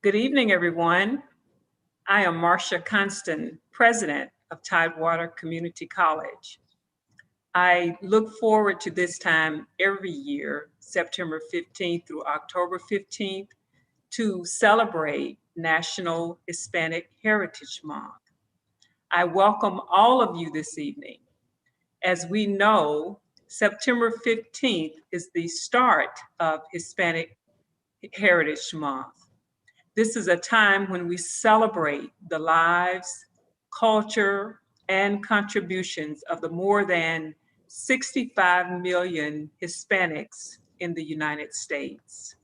Good evening, everyone. I am Marcia Conston, president of Tidewater Community College. I look forward to this time every year, September 15th through October 15th, to celebrate National Hispanic Heritage Month. I welcome all of you this evening. As we know, September 15th is the start of Hispanic Heritage Month. This is a time when we celebrate the lives, culture, and contributions of the more than 65 million Hispanics in the United States.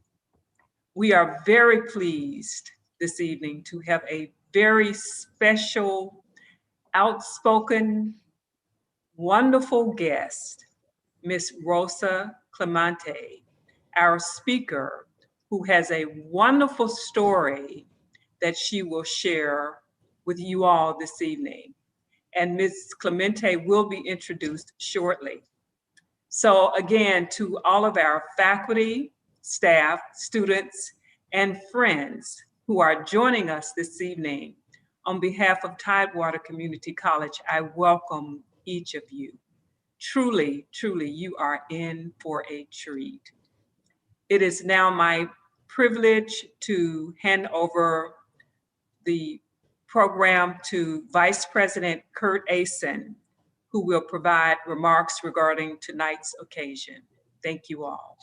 We are very pleased this evening to have a very special, outspoken, wonderful guest, Miss Rosa Clemente, our speaker, who has a wonderful story that she will share with you all this evening. And Ms. Clemente will be introduced shortly. So again, to all of our faculty, staff, students, and friends who are joining us this evening, on behalf of Tidewater Community College, I welcome each of you. Truly, truly, you are in for a treat. It is now my privilege to hand over the program to Vice President Curt Aasen, who will provide remarks regarding tonight's occasion. Thank you all.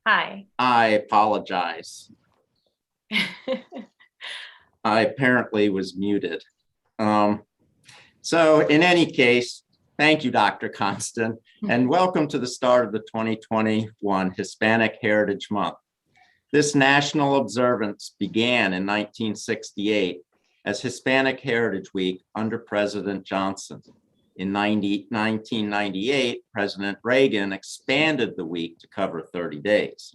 Hi. I apologize. I apparently was muted. So in any case, thank you, Dr. Conston, and welcome to the start of the 2021 Hispanic Heritage Month. This national observance began in 1968 as Hispanic Heritage Week under President Johnson. In 1998, President Reagan expanded the week to cover 30 days.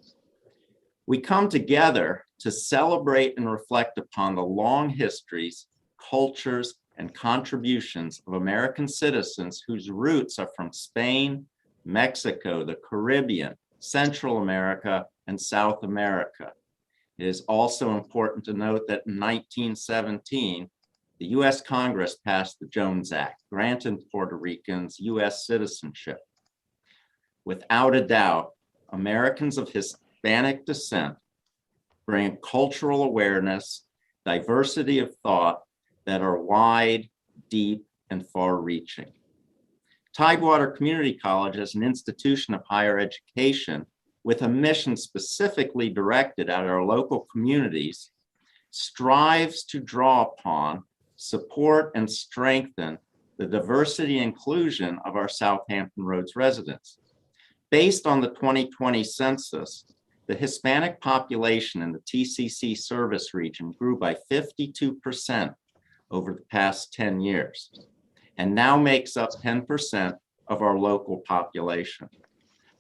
We come together to celebrate and reflect upon the long histories, cultures, and contributions of American citizens whose roots are from Spain, Mexico, the Caribbean, Central America, and South America. It is also important to note that in 1917, the U.S. Congress passed the Jones Act, granting Puerto Ricans U.S. citizenship. Without a doubt, Americans of Hispanic descent bring cultural awareness, diversity of thought that are wide, deep, and far-reaching. Tidewater Community College, as an institution of higher education with a mission specifically directed at our local communities, strives to draw upon, support, and strengthen the diversity and inclusion of our Southampton Roads residents. Based on the 2020 census, the Hispanic population in the TCC service region grew by 52% over the past 10 years, and now makes up 10% of our local population.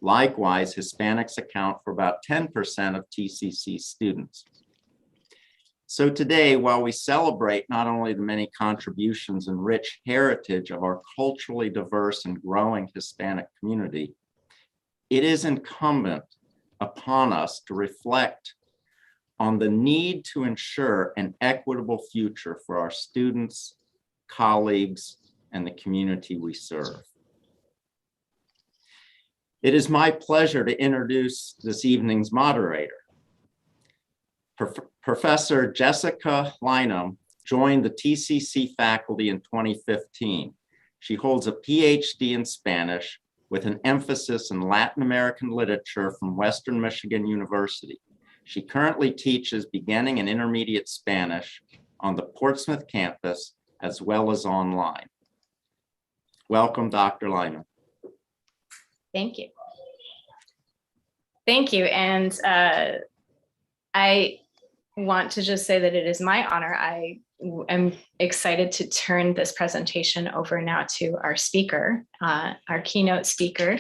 Likewise, Hispanics account for about 10% of TCC students. So today, while we celebrate not only the many contributions and rich heritage of our culturally diverse and growing Hispanic community, it is incumbent upon us to reflect on the need to ensure an equitable future for our students, colleagues, and the community we serve. It is my pleasure to introduce this evening's moderator. Professor Jessica Lynam joined the TCC faculty in 2015. She holds a PhD in Spanish with an emphasis in Latin American literature from Western Michigan University. She currently teaches beginning and intermediate Spanish on the Portsmouth campus as well as online. Welcome, Dr. Lynam. Thank you. Thank you. And I want to just say that it is my honor. I am excited to turn this presentation over now to our speaker, our keynote speaker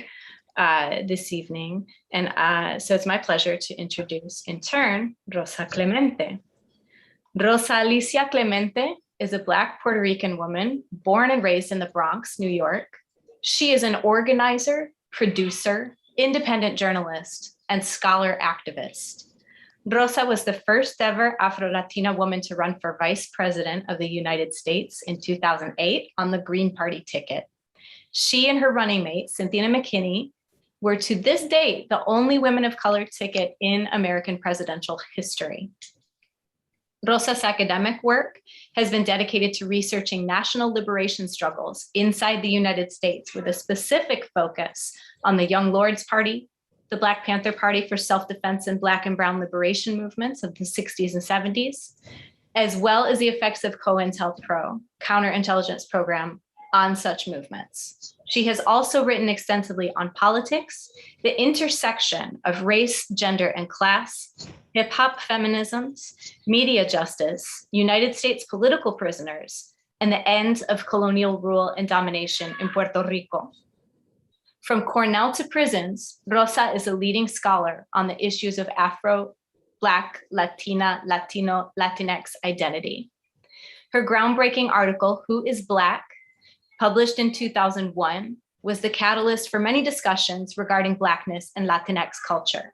this evening. And so it's my pleasure to introduce in turn, Rosa Clemente. Rosa Alicia Clemente is a Black Puerto Rican woman born and raised in the Bronx, New York. She is an organizer, producer, independent journalist, and scholar activist. Rosa was the first ever Afro-Latina woman to run for Vice President of the United States in 2008 on the Green Party ticket. She and her running mate, Cynthia McKinney, were to this date the only women of color ticket in American presidential history. Rosa's academic work has been dedicated to researching national liberation struggles inside the United States with a specific focus on the Young Lords Party, the Black Panther Party for self-defense and Black and Brown liberation movements of the 60s and 70s, as well as the effects of COINTELPRO, counterintelligence program, on such movements. She has also written extensively on politics, the intersection of race, gender, and class, hip-hop feminisms, media justice, United States political prisoners, and the end of colonial rule and domination in Puerto Rico. From Cornell to prisons, Rosa is a leading scholar on the issues of Afro, Black, Latina, Latino, Latinx identity. Her groundbreaking article, Who is Black?, published in 2001, was the catalyst for many discussions regarding Blackness and Latinx culture.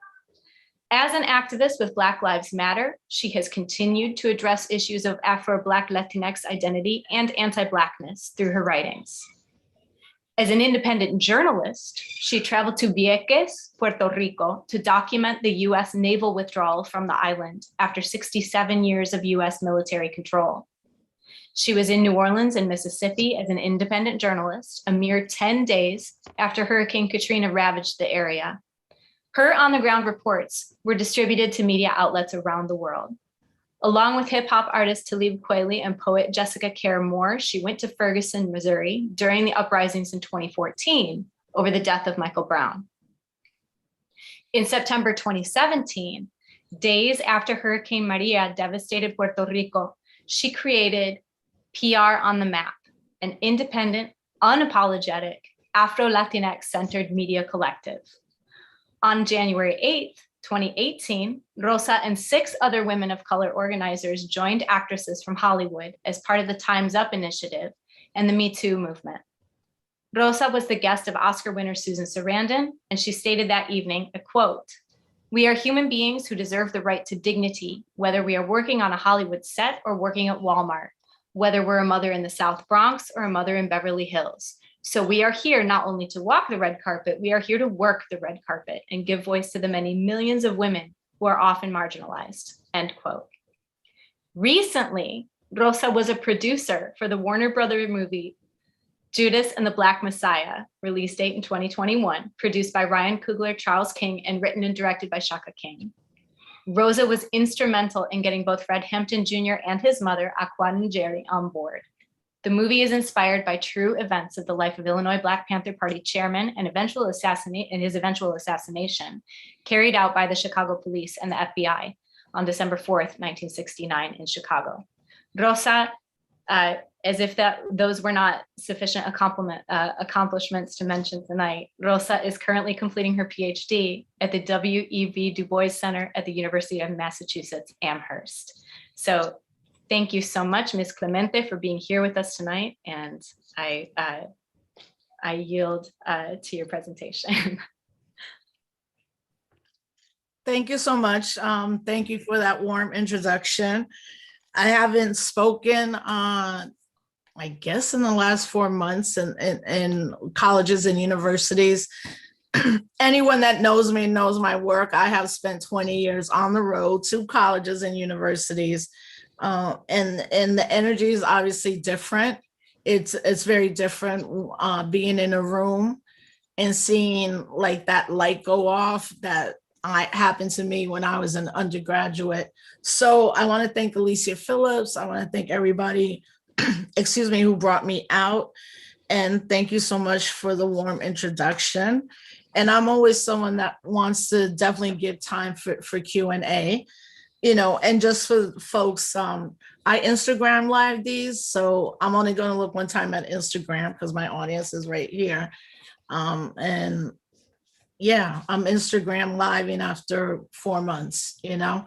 As an activist with Black Lives Matter, she has continued to address issues of Afro-Black Latinx identity and anti-Blackness through her writings. As an independent journalist, she traveled to Vieques, Puerto Rico, to document the US naval withdrawal from the island after 67 years of US military control. She was in New Orleans and Mississippi as an independent journalist, a mere 10 days after Hurricane Katrina ravaged the area. Her on-the-ground reports were distributed to media outlets around the world. Along with hip-hop artist Talib Kweli and poet Jessica Care Moore, she went to Ferguson, Missouri during the uprisings in 2014 over the death of Michael Brown. In September 2017, days after Hurricane Maria devastated Puerto Rico, she created PR on the Map, an independent, unapologetic, Afro-Latinx centered media collective. On January 8th, 2018, Rosa and 6 other women of color organizers joined actresses from Hollywood as part of the Time's Up initiative and the Me Too movement. Rosa was the guest of Oscar winner Susan Sarandon, and she stated that evening, a quote, "We are human beings who deserve the right to dignity, whether we are working on a Hollywood set or working at Walmart, whether we're a mother in the South Bronx or a mother in Beverly Hills. So we are here not only to walk the red carpet, we are here to work the red carpet and give voice to the many millions of women who are often marginalized," end quote. Recently, Rosa was a producer for the Warner Brothers movie, Judas and the Black Messiah, release date in 2021, produced by Ryan Coogler, Charles King, and written and directed by Shaka King. Rosa was instrumental in getting both Fred Hampton Jr. and his mother, Aquan Jerry, on board. The movie is inspired by true events of the life of Illinois Black Panther Party chairman and his eventual assassination, carried out by the Chicago police and the FBI on December 4th, 1969 in Chicago. Rosa, as if those were not sufficient accomplishments to mention tonight, Rosa is currently completing her PhD at the W.E.B. Du Bois Center at the University of Massachusetts, Amherst. So thank you so much, Ms. Clemente, for being here with us tonight, and I yield to your presentation. Thank you so much. Thank you for that warm introduction. I haven't spoken I guess in the last 4 months in colleges and universities. Anyone that knows me knows my work. I have spent 20 years on the road to colleges and universities. And the energy is obviously different. It's very different being in a room and seeing like that light go off, that happened to me when I was an undergraduate. So I want to thank Alicia Phillips. I want to thank everybody, excuse me, who brought me out. And thank you so much for the warm introduction. And I'm always someone that wants to definitely give time for Q&A, and just for folks, I Instagram live these, so I'm only going to look one time at Instagram because my audience is right here. And yeah, I'm Instagram living after 4 months, We're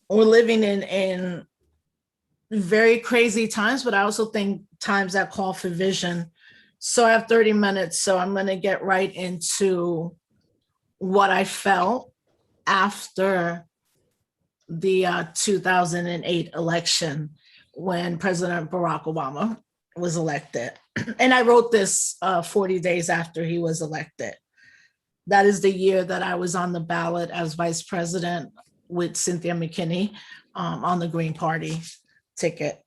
living in very crazy times, but I also think times that call for vision. So I have 30 minutes, so I'm going to get right into what I felt after the 2008 election when President Barack Obama was elected. And I wrote this 40 days after he was elected. That is the year that I was on the ballot as vice president with Cynthia McKinney on the Green Party ticket.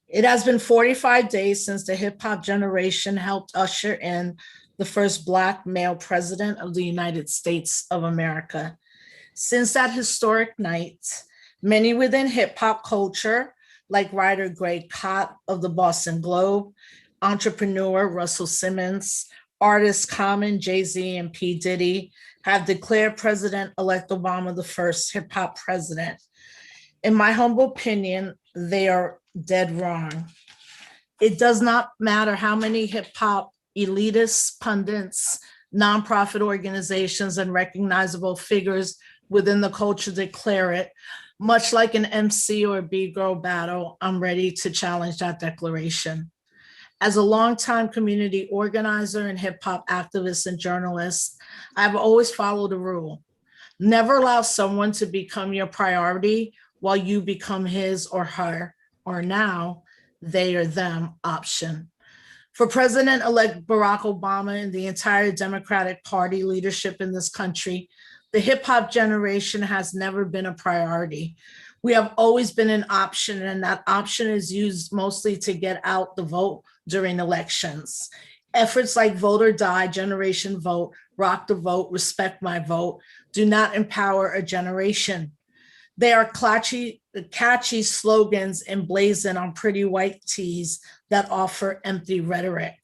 It has been 45 days since the hip hop generation helped usher in the first Black male president of the United States of America. Since that historic night, many within hip hop culture, like writer Greg Kot of the Boston Globe, entrepreneur Russell Simmons, artists Common, Jay-Z, and P. Diddy, have declared President-elect Obama the first hip hop president. In my humble opinion, they are dead wrong. It does not matter how many hip hop elitists, pundits, nonprofit organizations, and recognizable figures within the culture declare it. Much like an MC or a B-girl battle, I'm ready to challenge that declaration. As a longtime community organizer and hip hop activist and journalist, I've always followed a rule. Never allow someone to become your priority while you become his or her, or now they or them option. For President-elect Barack Obama and the entire Democratic Party leadership in this country, the hip hop generation has never been a priority. We have always been an option, and that option is used mostly to get out the vote during elections. Efforts like Vote or Die, Generation Vote, Rock the Vote, Respect My Vote do not empower a generation. They are catchy slogans emblazoned on pretty white tees that offer empty rhetoric.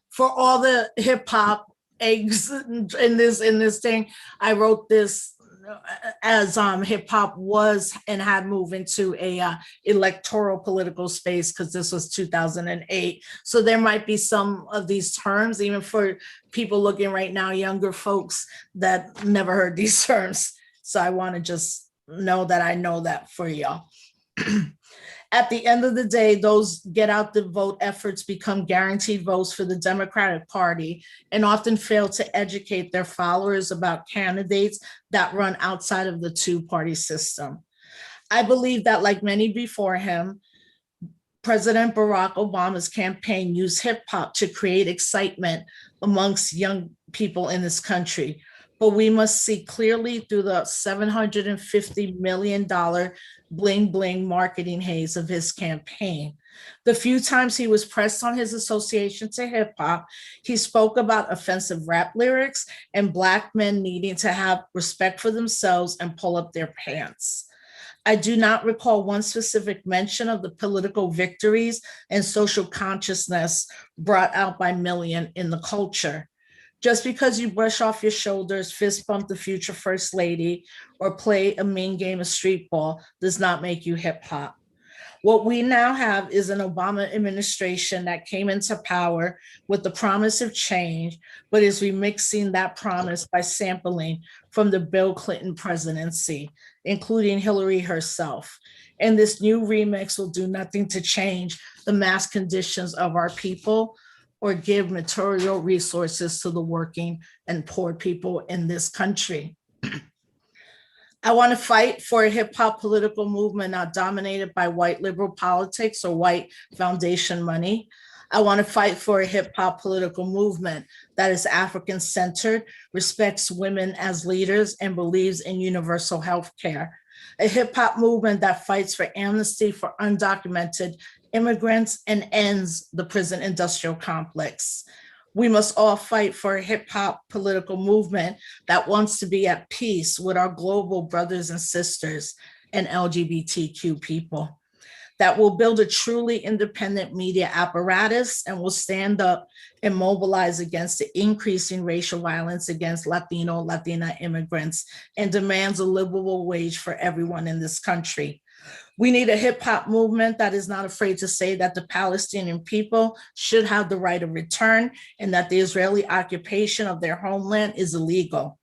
For all the hip hop eggs in this thing, I wrote this as hip hop was and had moved into a electoral political space, because this was 2008. So there might be some of these terms, even for people looking right now, younger folks that never heard these terms. So I want to just know that I know that for y'all. At the end of the day, those get out the vote efforts become guaranteed votes for the Democratic Party and often fail to educate their followers about candidates that run outside of the two-party system. I believe that, like many before him, President Barack Obama's campaign used hip hop to create excitement amongst young people in this country. But we must see clearly through the $750 million bling bling marketing haze of his campaign. The few times he was pressed on his association to hip hop, he spoke about offensive rap lyrics and Black men needing to have respect for themselves and pull up their pants. I do not recall one specific mention of the political victories and social consciousness brought out by Million in the culture. Just because you brush off your shoulders, fist bump the future first lady, or play a mean game of street ball does not make you hip hop. What we now have is an Obama administration that came into power with the promise of change, but is remixing that promise by sampling from the Bill Clinton presidency, including Hillary herself. And this new remix will do nothing to change the mass conditions of our people or give material resources to the working and poor people in this country. I want to fight for a hip hop political movement not dominated by white liberal politics or white foundation money. I want to fight for a hip hop political movement that is African centered, respects women as leaders, and believes in universal health care. A hip hop movement that fights for amnesty for undocumented immigrants and ends the prison industrial complex. We must all fight for a hip hop political movement that wants to be at peace with our global brothers and sisters and LGBTQ people, that will build a truly independent media apparatus and will stand up and mobilize against the increasing racial violence against Latino, Latina immigrants and demands a livable wage for everyone in this country. We need a hip hop movement that is not afraid to say that the Palestinian people should have the right of return and that the Israeli occupation of their homeland is illegal.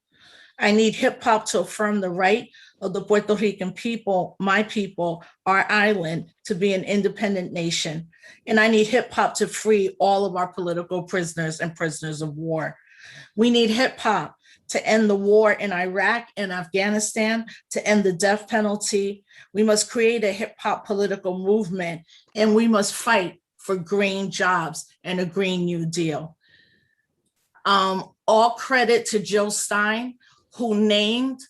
I need hip hop to affirm the right of the Puerto Rican people, my people, our island, to be an independent nation. And I need hip hop to free all of our political prisoners and prisoners of war. We need hip hop to end the war in Iraq and Afghanistan, to end the death penalty. We must create a hip hop political movement, and we must fight for green jobs and a Green New Deal. All credit to Jill Stein, who named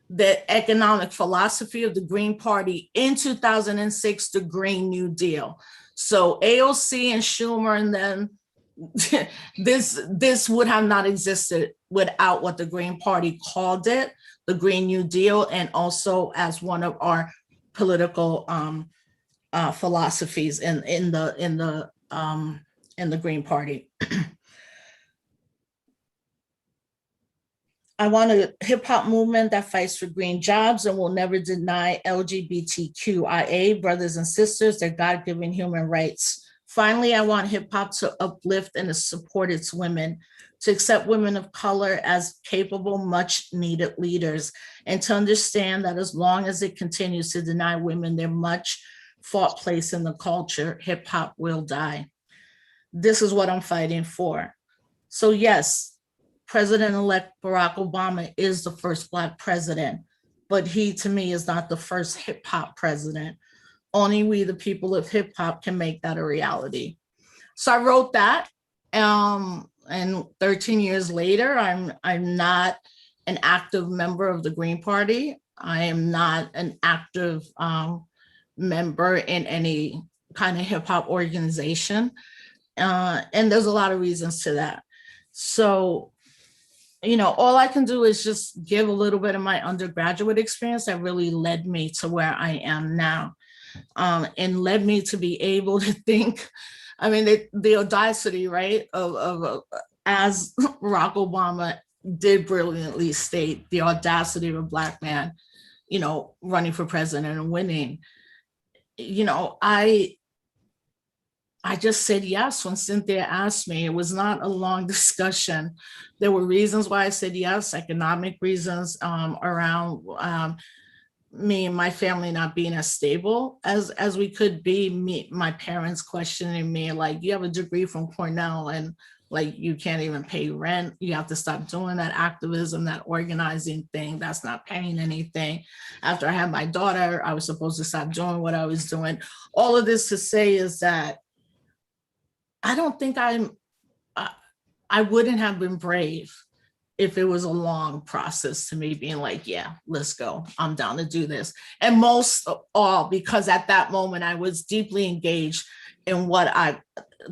the economic philosophy of the Green Party in 2006, the Green New Deal. So AOC and Schumer and then this would have not existed without what the Green Party called it, the Green New Deal, and also as one of our political philosophies in the Green Party. I want a hip hop movement that fights for green jobs and will never deny LGBTQIA brothers and sisters their God-given human rights. Finally, I want hip hop to uplift and to support its women, to accept women of color as capable, much needed leaders, and to understand that as long as it continues to deny women their much fought place in the culture, hip hop will die. This is what I'm fighting for. So yes, President-elect Barack Obama is the first Black president, but he, to me, is not the first hip hop president. Only we, the people of hip hop, can make that a reality. So I wrote that, and 13 years later, I'm not an active member of the Green Party. I am not an active member in any kind of hip hop organization, and there's a lot of reasons to that. So, you know, all I can do is just give a little bit of my undergraduate experience that really led me to where I am now, and led me to be able to think, I mean, the audacity, right, of as Barack Obama did brilliantly state, the audacity of a Black man, you know, running for president and winning. You know, I just said yes when Cynthia asked me. It was not a long discussion. There were reasons why I said yes, economic reasons around me and my family not being as stable as we could be. My parents questioning me, like, you have a degree from Cornell and like you can't even pay rent. You have to stop doing that activism, that organizing thing. That's not paying anything. After I had my daughter, I was supposed to stop doing what I was doing. All of this to say is that I don't think I wouldn't have been brave if it was a long process to me being like, yeah, let's go. I'm down to do this. And most of all, because at that moment I was deeply engaged in what I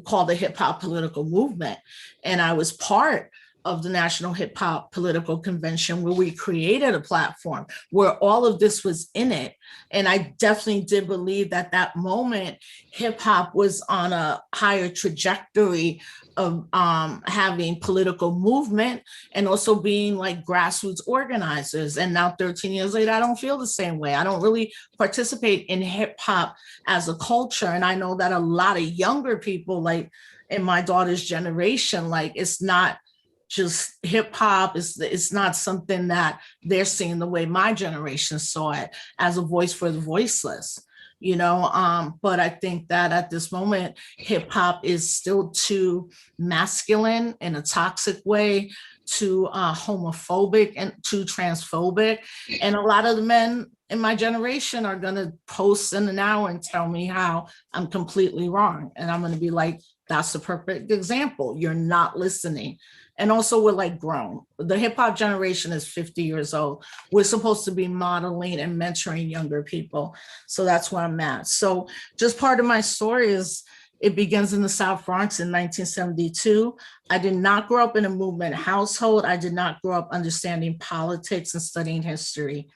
call the hip hop political movement. And I was part of the National Hip Hop Political Convention, where we created a platform where all of this was in it. And I definitely did believe that that moment, hip hop was on a higher trajectory of having political movement and also being like grassroots organizers. And now 13 years later, I don't feel the same way. I don't really participate in hip hop as a culture. And I know that a lot of younger people, like in my daughter's generation, like it's not just hip hop, it's not something that they're seeing the way my generation saw it, as a voice for the voiceless, you know. But I think that at this moment, hip hop is still too masculine in a toxic way, too homophobic and too transphobic. And a lot of the men in my generation are gonna post in an hour and tell me how I'm completely wrong. And I'm gonna be like, that's the perfect example. You're not listening. And also we're like grown. The hip hop generation is 50 years old. We're supposed to be modeling and mentoring younger people. So that's where I'm at. So just part of my story is, It begins in the South Bronx in 1972. I did not grow up in a movement household. I did not grow up understanding politics and studying history.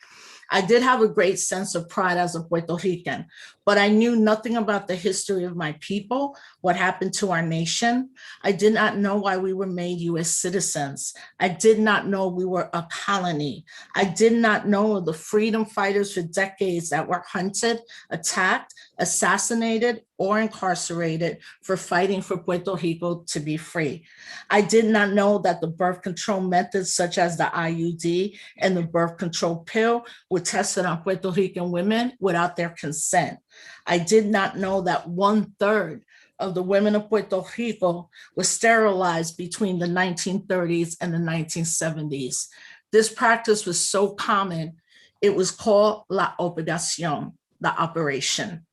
I did have a great sense of pride as a Puerto Rican, but I knew nothing about the history of my people, what happened to our nation. I did not know why we were made US citizens. I did not know we were a colony. I did not know the freedom fighters for decades that were hunted, attacked, assassinated, or incarcerated for fighting for Puerto Rico to be free. I did not know that the birth control methods such as the IUD and the birth control pill were tested on Puerto Rican women without their consent. I did not know that 1/3 of the women of Puerto Rico were sterilized between the 1930s and the 1970s. This practice was so common, it was called la operación, the operation.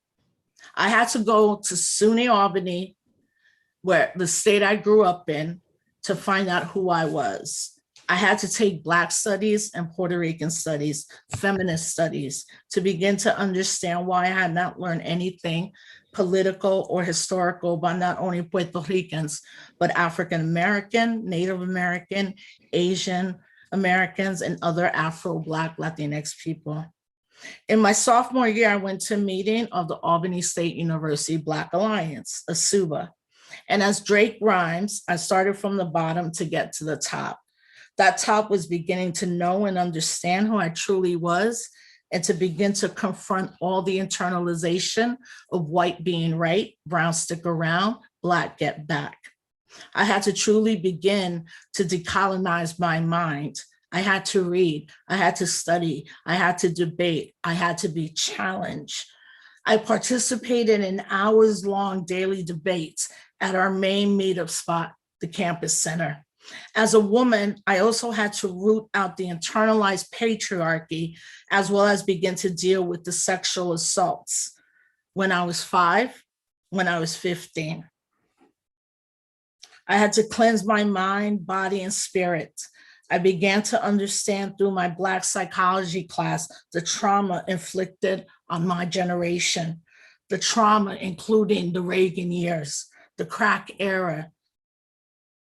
I had to go to SUNY Albany, where the state I grew up in, to find out who I was. I had to take Black studies and Puerto Rican studies, feminist studies, to begin to understand why I had not learned anything political or historical about not only Puerto Ricans, but African American, Native American, Asian Americans, and other Afro-Black Latinx people. In my sophomore year, I went to a meeting of the Albany State University Black Alliance, ASUBA. And as Drake rhymes, I started from the bottom to get to the top. That top was beginning to know and understand who I truly was and to begin to confront all the internalization of white being right, brown stick around, Black get back. I had to truly begin to decolonize my mind. I had to read, I had to study, I had to debate, I had to be challenged. I participated in hours-long daily debates at our main meetup spot, the campus center. As a woman, I also had to root out the internalized patriarchy, as well as begin to deal with the sexual assaults when I was 5, when I was 15. I had to cleanse my mind, body, and spirit. I began to understand through my Black psychology class the trauma inflicted on my generation, the trauma including the Reagan years, the crack era,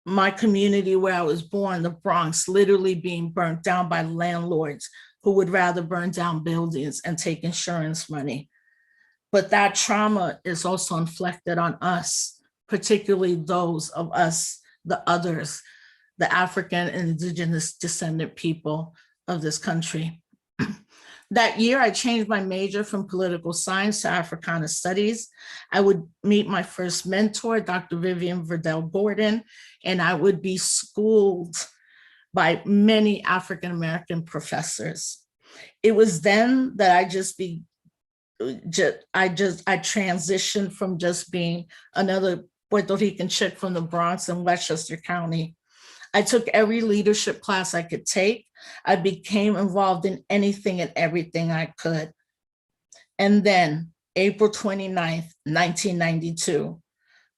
my community where I was born, the Bronx, literally being burnt down by landlords who would rather burn down buildings and take insurance money. But that trauma is also inflicted on us, particularly those of us, the others, the African and indigenous descendant people of this country. That year, I changed my major from political science to Africana studies. I would meet my first mentor, Dr. Vivian Verdell Gordon, and I would be schooled by many African-American professors. It was then that I transitioned from just being another Puerto Rican chick from the Bronx and Westchester County. I took every leadership class I could take. I became involved in anything and everything I could. And then April 29th, 1992,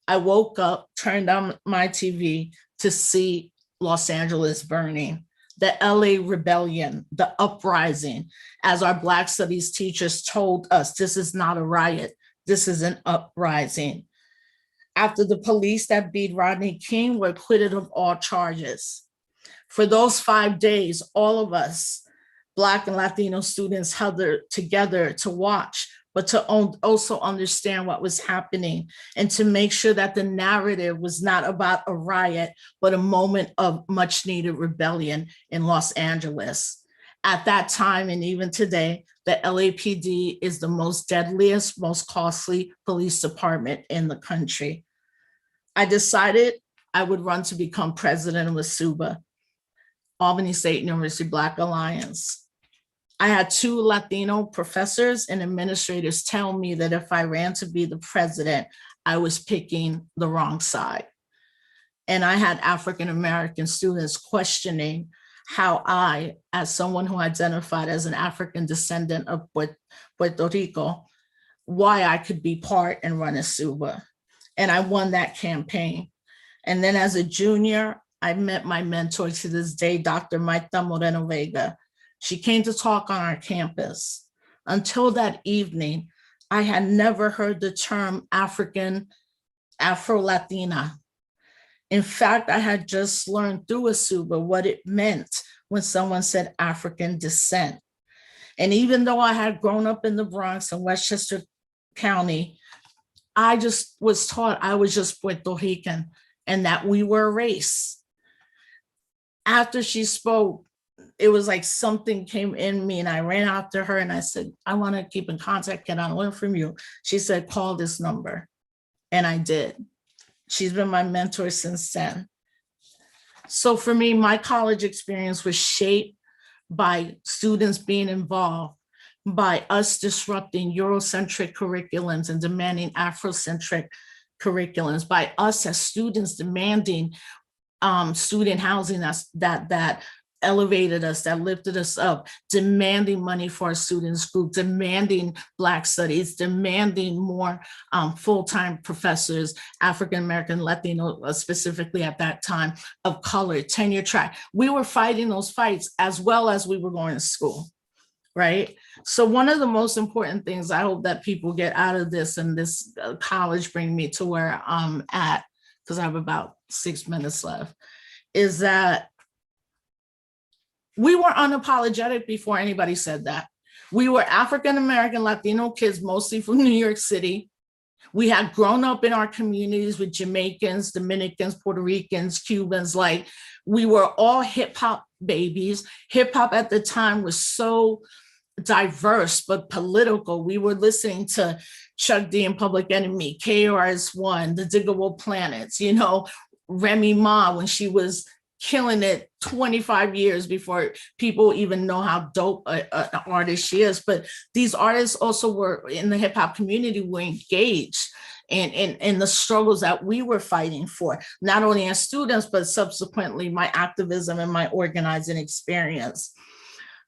I woke up, turned on my TV to see Los Angeles burning, the LA Rebellion, the uprising. As our Black studies teachers told us, this is not a riot, this is an uprising. After the police that beat Rodney King were acquitted of all charges. For those 5 days, all of us, Black and Latino students, held together to watch, but to also understand what was happening and to make sure that the narrative was not about a riot, but a moment of much needed rebellion in Los Angeles. At that time, and even today, the LAPD is the most deadliest, most costly police department in the country. I decided I would run to become president of ASUBA, Albany State University Black Alliance. I had 2 Latino professors and administrators tell me that if I ran to be the president, I was picking the wrong side. And I had African-American students questioning how I, as someone who identified as an African descendant of Puerto Rico, why I could be part and run ASUBA. And I won that campaign. And then as a junior, I met my mentor to this day, Dr. Maita Moreno Vega. She came to talk on our campus. Until that evening, I had never heard the term African Afro-Latina. In fact, I had just learned through ASUBA what it meant when someone said African descent. And even though I had grown up in the Bronx and Westchester County, I just was taught I was just Puerto Rican and that we were a race. After she spoke, it was like something came in me and I ran after her and I said, I want to keep in contact. Can I learn from you? She said, call this number. And I did. She's been my mentor since then. So for me, my college experience was shaped by students being involved, by us disrupting Eurocentric curriculums and demanding Afrocentric curriculums, by us as students demanding student housing that elevated us, that lifted us up, demanding money for our students group, demanding Black studies, demanding more full-time professors, African-American, Latino, specifically at that time, of color, tenure track. We were fighting those fights as well as we were going to school, right? So one of the most important things I hope that people get out of this, and this college bring me to where I'm at, because I have about 6 minutes left, is that we were unapologetic before anybody said that. We were African-American Latino kids, mostly from New York City. We had grown up in our communities with Jamaicans, Dominicans, Puerto Ricans, Cubans. Like, we were all hip hop babies. Hip hop at the time was so diverse, but political. We were listening to Chuck D and Public Enemy, KRS-One, The Diggable Planets, you know, Remy Ma when she was killing it 25 years before people even know how dope an artist she is. But these artists also were in the hip hop community, were engaged in the struggles that we were fighting for, not only as students, but subsequently my activism and my organizing experience.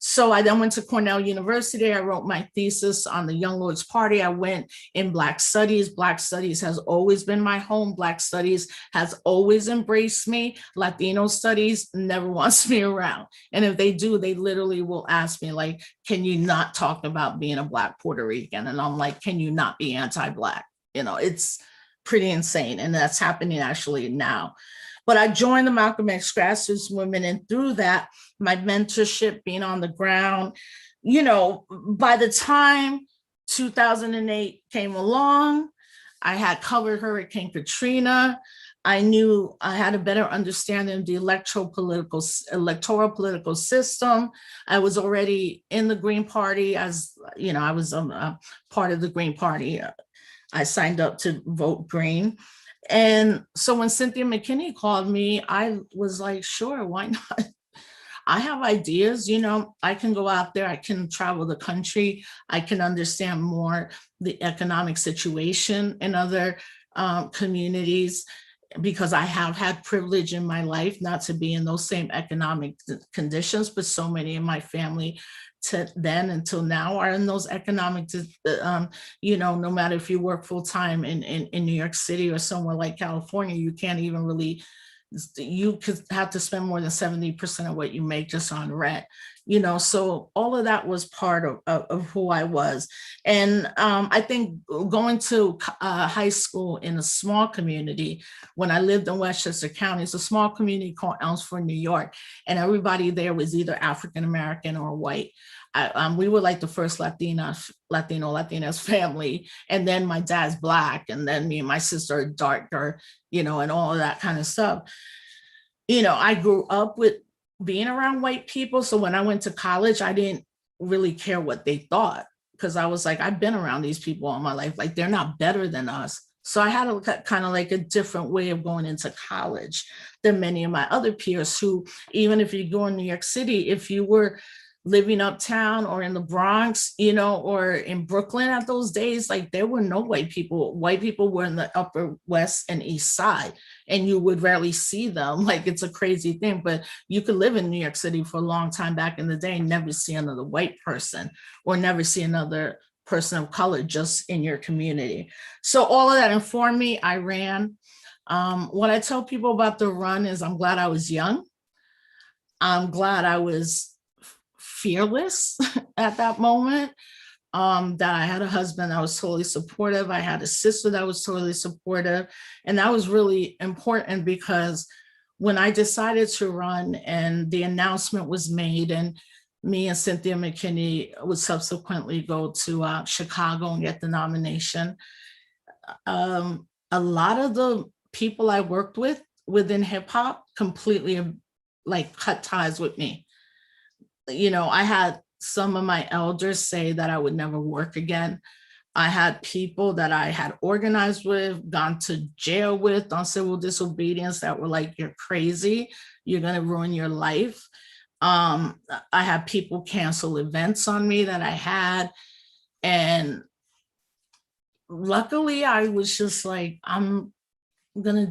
So I then went to Cornell University. I wrote my thesis on the Young Lords Party. I went in Black Studies. Black Studies has always been my home. Black Studies has always embraced me. Latino Studies never wants me around. And if they do, they literally will ask me, like, can you not talk about being a Black Puerto Rican? And I'm like, can you not be anti-Black? You know, it's pretty insane. And that's happening actually now. But I joined the Malcolm X grassroots movement, and through that, my mentorship, being on the ground, you know, by the time 2008 came along, I had covered Hurricane Katrina. I knew I had a better understanding of the electoral political system. I was already in the Green Party, as you know, I was a part of the Green Party. I signed up to vote Green. And so when Cynthia McKinney called me, I was like, sure, why not? I have ideas, you know, I can go out there, I can travel the country, I can understand more the economic situation in other communities, because I have had privilege in my life not to be in those same economic conditions, but so many in my family to then until now are in those economic, you know, no matter if you work full time in New York City or somewhere like California, you can't even really, you could have to spend more than 70% of what you make just on rent, you know, so all of that was part of who I was. And I think going to high school in a small community, when I lived in Westchester County, it's a small community called Elmsford, New York, and everybody there was either African-American or white. We were like the first Latinas family, and then my dad's Black, and then me and my sister are darker, you know, and all of that kind of stuff. You know, I grew up with being around white people, so when I went to college, I didn't really care what they thought, because I was like, I've been around these people all my life, like they're not better than us. So I had a kind of like a different way of going into college than many of my other peers who, even if you go in New York City, if you were living uptown or in the Bronx, you know, or in Brooklyn at those days, like there were no white people. White people were in the Upper West and East Side, and you would rarely see them. Like, it's a crazy thing, but you could live in New York City for a long time back in the day and never see another white person or never see another person of color just in your community. So all of that informed me. I ran. What I tell people about the run is I'm glad I was young. I'm glad I was fearless at that moment. that I had a husband that was totally supportive. I had a sister that was totally supportive. And that was really important because when I decided to run and the announcement was made, and me and Cynthia McKinney would subsequently go to Chicago and get the nomination, a lot of the people I worked with within hip hop completely like cut ties with me. You know, I had some of my elders say that I would never work again. I had people that I had organized with, gone to jail with on civil disobedience that were like, you're crazy, you're gonna ruin your life. I had people cancel events on me that I had. And luckily I was just like, I'm gonna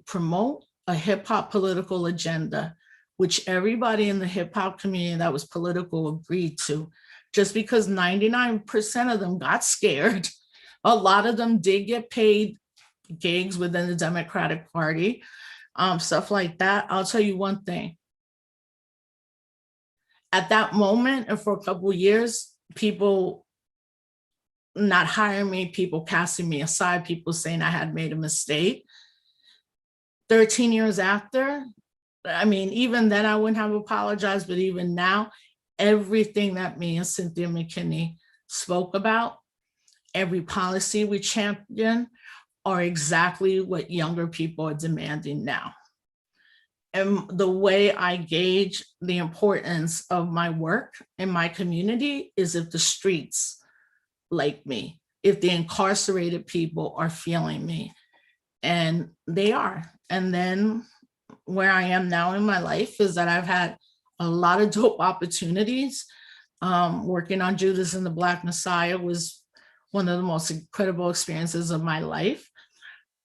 promote a hip hop political agenda, which everybody in the hip hop community that was political agreed to. Just because 99% of them got scared, a lot of them did get paid gigs within the Democratic Party, stuff like that. I'll tell you one thing. At that moment, and for a couple of years, people not hiring me, people casting me aside, people saying I had made a mistake. 13 years after, I mean, even then I wouldn't have apologized, but even now, everything that me and Cynthia McKinney spoke about, every policy we champion, are exactly what younger people are demanding now. And the way I gauge the importance of my work in my community is if the streets like me, if the incarcerated people are feeling me, and they are. And then where I am now in my life is that I've had a lot of dope opportunities. Working on Judas and the Black Messiah was one of the most incredible experiences of my life.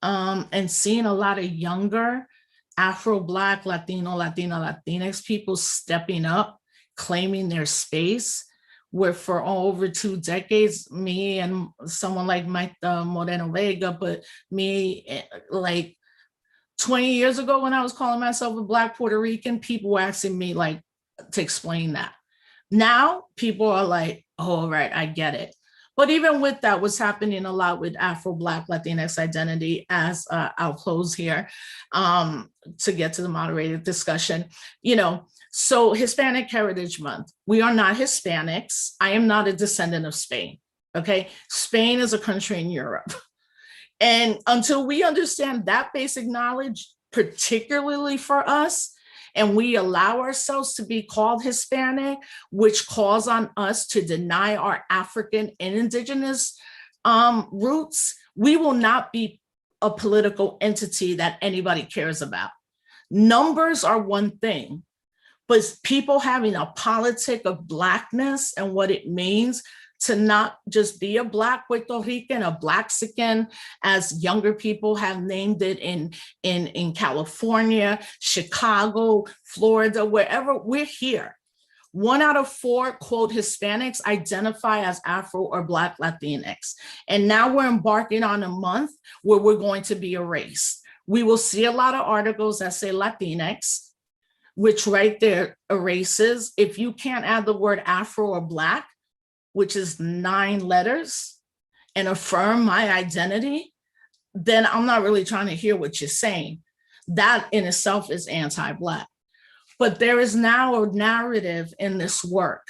And seeing a lot of younger Afro-Black, Latino, Latinx people stepping up, claiming their space, where for over 2 decades, me and someone like Mike Moreno Vega, but me like 20 years ago when I was calling myself a Black Puerto Rican, people were asking me like to explain that. Now people are like, oh, right, I get it. But even with that, what's happening a lot with Afro-Black Latinx identity, as I'll close here to get to the moderated discussion, you know, so Hispanic Heritage Month, we are not Hispanics. I am not a descendant of Spain, okay? Spain is a country in Europe. And until we understand that basic knowledge, particularly for us, and we allow ourselves to be called Hispanic, which calls on us to deny our African and indigenous roots, we will not be a political entity that anybody cares about. Numbers are one thing, but people having a politic of Blackness and what it means to not just be a Black Puerto Rican, a Blaxican, as younger people have named it in California, Chicago, Florida, wherever we're here. 1 out of 4, quote, Hispanics identify as Afro or Black Latinx. And now we're embarking on a month where we're going to be erased. We will see a lot of articles that say Latinx, which right there erases. If you can't add the word Afro or Black, which is 9 letters, and affirm my identity, then I'm not really trying to hear what you're saying. That in itself is anti-Black. But there is now a narrative in this work.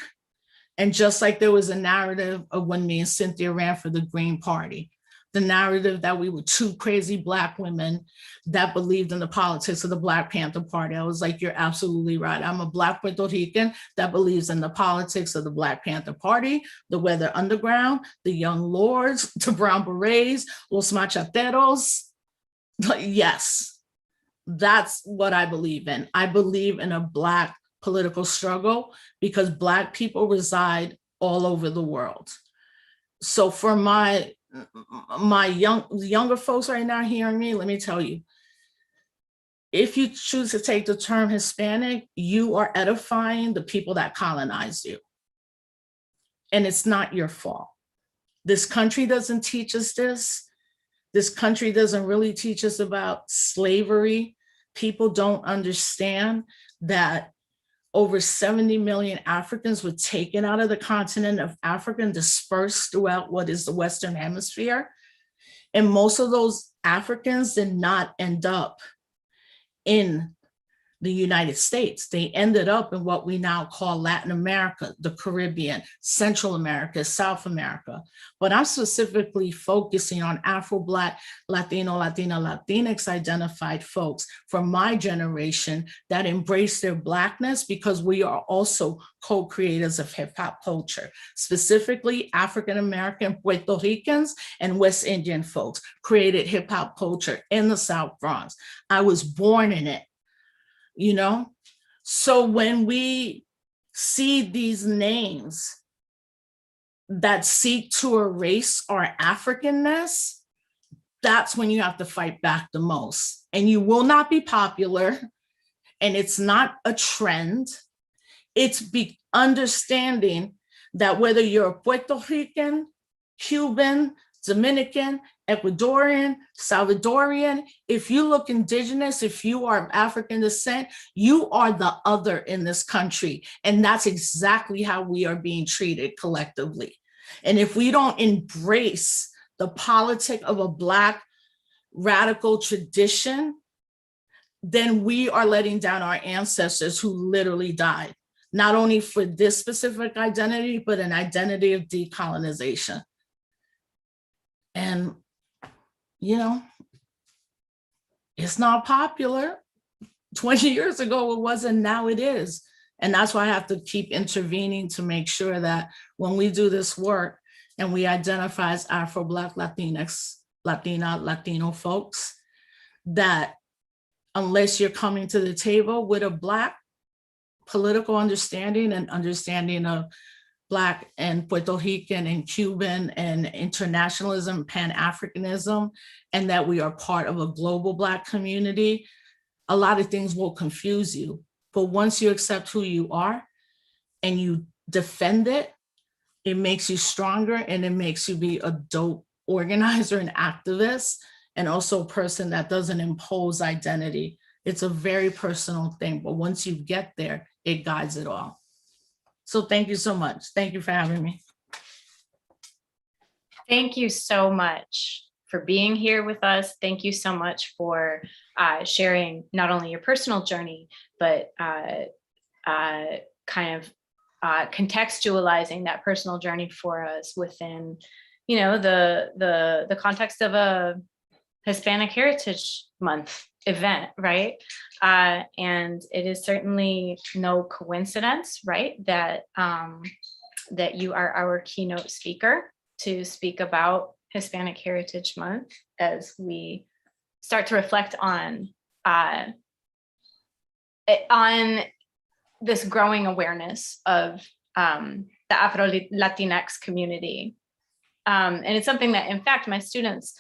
And just like there was a narrative of when me and Cynthia ran for the Green Party, the narrative that we were 2 crazy Black women that believed in the politics of the Black Panther Party. I was like, you're absolutely right. I'm a Black Puerto Rican that believes in the politics of the Black Panther Party, the Weather Underground, the Young Lords, the Brown Berets, Los Machateros. Yes, that's what I believe in. I believe in a Black political struggle because Black people reside all over the world. So for my younger folks right now hearing me, let me tell you, if you choose to take the term Hispanic, you are edifying the people that colonized you. And it's not your fault. This country doesn't teach us this. This country doesn't really teach us about slavery. People don't understand that over 70 million Africans were taken out of the continent of Africa and dispersed throughout what is the Western Hemisphere. And most of those Africans did not end up in the United States. They ended up in what we now call Latin America, the Caribbean, Central America, South America. But I'm specifically focusing on Afro-Black, Latino, Latina, Latinx identified folks from my generation that embrace their Blackness, because we are also co-creators of hip hop culture, specifically African-American, Puerto Ricans, and West Indian folks created hip hop culture in the South Bronx. I was born in it. You know, so when we see these names that seek to erase our Africanness, that's when you have to fight back the most. And you will not be popular. And it's not a trend. It's understanding that whether you're a Puerto Rican, Cuban, Dominican, Ecuadorian, Salvadorian, if you look indigenous, if you are of African descent, you are the other in this country. And that's exactly how we are being treated collectively. And if we don't embrace the politic of a Black radical tradition, then we are letting down our ancestors who literally died, not only for this specific identity, but an identity of decolonization. And, you know, it's not popular. 20 years ago, it wasn't, now it is. And that's why I have to keep intervening to make sure that when we do this work and we identify as Afro-Black, Latinx, Latina, Latino folks, that unless you're coming to the table with a Black political understanding and understanding of Black and Puerto Rican and Cuban and internationalism, Pan-Africanism, and that we are part of a global Black community, a lot of things will confuse you. But once you accept who you are and you defend it, it makes you stronger, and it makes you be a dope organizer and activist, and also a person that doesn't impose identity. It's a very personal thing, but once you get there, it guides it all. So thank you so much. Thank you for having me. Thank you so much for being here with us. Thank you so much for sharing not only your personal journey, but contextualizing that personal journey for us within, you know, the context of a Hispanic Heritage Month event, right? And it is certainly no coincidence, right, that that you are our keynote speaker to speak about Hispanic Heritage Month as we start to reflect on this growing awareness of the Afro-Latinx community. And it's something that, in fact, my students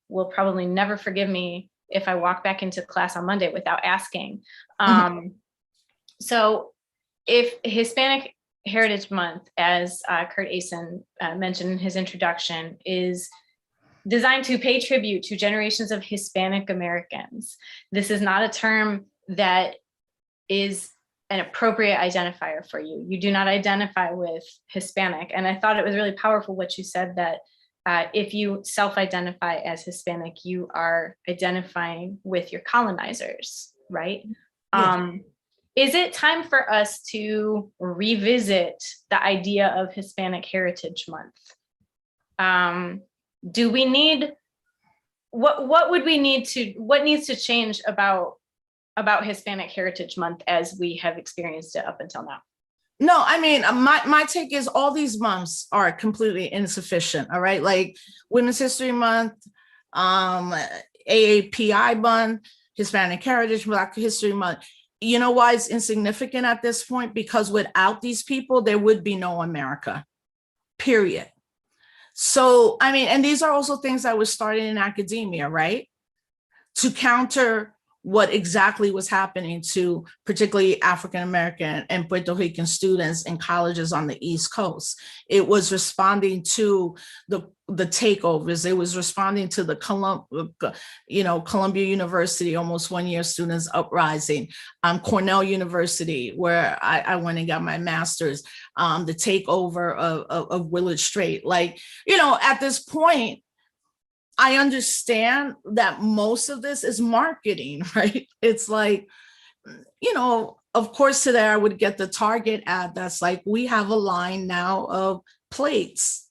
will probably never forgive me if I walk back into class on Monday without asking. So if Hispanic Heritage Month, as Curt Aasen mentioned in his introduction, is designed to pay tribute to generations of Hispanic Americans, this is not a term that is an appropriate identifier for you. You do not identify with Hispanic. And I thought it was really powerful what you said, that if you self-identify as Hispanic, you are identifying with your colonizers, right? Yeah. Is it time for us to revisit the idea of Hispanic Heritage Month? Do we need, what needs to change about Hispanic Heritage Month as we have experienced it up until now? No, I mean, my take is all these months are completely insufficient, all right? Like Women's History Month, AAPI Month, Hispanic Heritage, Black History Month. You know why it's insignificant at this point? Because without these people, there would be no America, period. So, I mean, and these are also things that were started in academia, right? To counter what exactly was happening to particularly African-American and Puerto Rican students in colleges on the East Coast. It was responding to the takeovers. It was responding to the Columbia University, almost 1 year students uprising, Cornell University, where I went and got my master's, the takeover of Willard Strait. Like, at this point, I understand that most of this is marketing, right? It's like, of course, today I would get the Target ad that's like, we have a line now of plates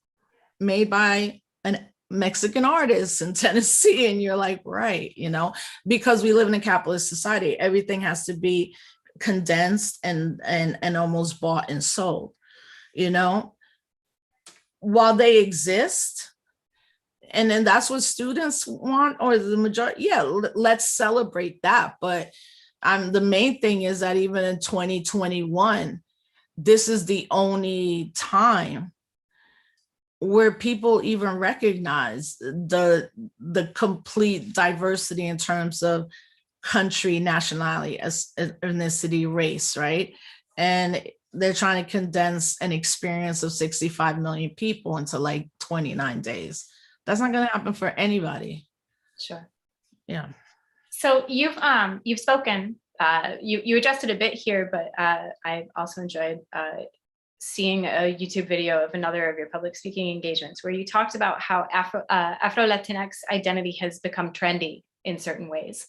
made by a Mexican artist in Tennessee. And you're like, right, because we live in a capitalist society, everything has to be condensed and almost bought and sold, while they exist. And then that's what students want, or the majority. Yeah, let's celebrate that. But the main thing is that even in 2021, this is the only time where people even recognize the complete diversity in terms of country, nationality, ethnicity, race, right? And they're trying to condense an experience of 65 million people into like 29 days. That's not going to happen for anybody. Sure. Yeah. So you've spoken, you adjusted a bit here, but I also enjoyed seeing a YouTube video of another of your public speaking engagements where you talked about how Afro-Latinx identity has become trendy in certain ways.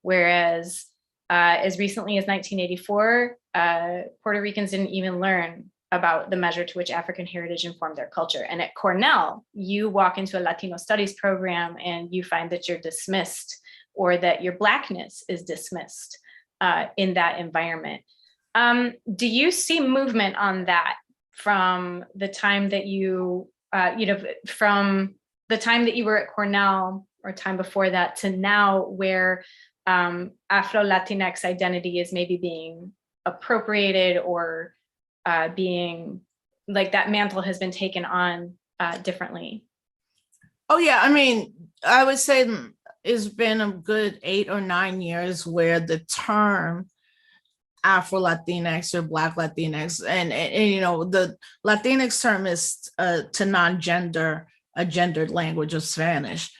Whereas as recently as 1984, Puerto Ricans didn't even learn about the measure to which African heritage informed their culture. And at Cornell, you walk into a Latino studies program and you find that you're dismissed, or that your Blackness is dismissed in that environment. Do you see movement on that from the time that from the time that you were at Cornell or time before that to now, where Afro-Latinx identity is maybe being appropriated or being like that mantle has been taken on differently? Oh yeah, I mean, I would say it's been a good 8 or 9 years where the term Afro-Latinx or Black Latinx, and the Latinx term is to non-gender, a gendered language of Spanish.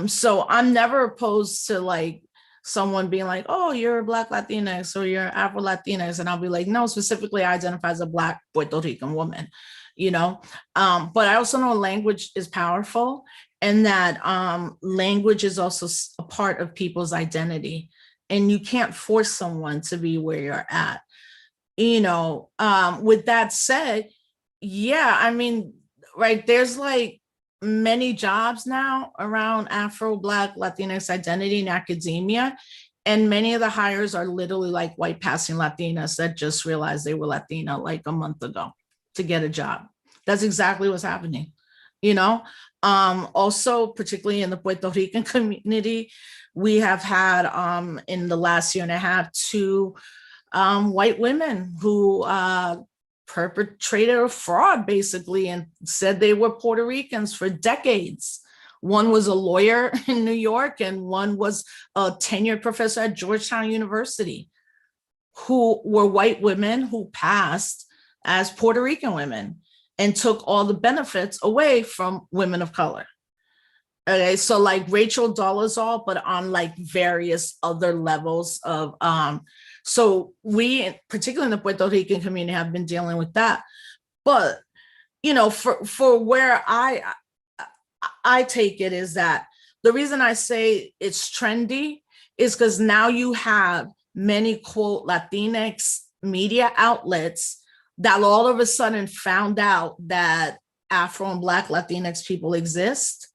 So I'm never opposed to like someone being like, oh, you're a Black Latinx or you're Afro-Latinx. And I'll be like, no, specifically I identify as a Black Puerto Rican woman, but I also know language is powerful, and that language is also a part of people's identity. And you can't force someone to be where you're at. With that said, yeah, I mean, right, there's like many jobs now around Afro, Black, Latinx identity in academia. And many of the hires are literally like white passing Latinas that just realized they were Latina like a month ago to get a job. That's exactly what's happening, Also, particularly in the Puerto Rican community, we have had in the last year and a half 2 white women who perpetrated a fraud basically and said they were Puerto Ricans for decades. One was a lawyer in New York and one was a tenured professor at Georgetown University, who were white women who passed as Puerto Rican women and took all the benefits away from women of color. Okay, so like Rachel Dolezal, but on like various other levels of, so we, particularly in the Puerto Rican community, have been dealing with that. But, for where I take it is that the reason I say it's trendy is because now you have many, quote, Latinx media outlets that all of a sudden found out that Afro and Black Latinx people exist.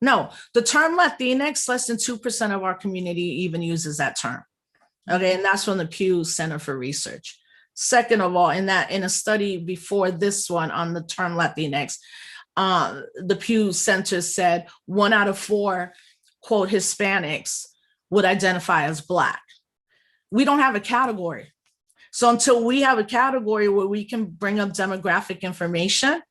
No, the term Latinx, less than 2% of our community even uses that term. Okay, and that's from the Pew Center for Research. Second of all, in a study before this one on the term Latinx, the Pew Center said 1 out of 4, quote, Hispanics would identify as Black. We don't have a category. So until we have a category where we can bring up demographic information,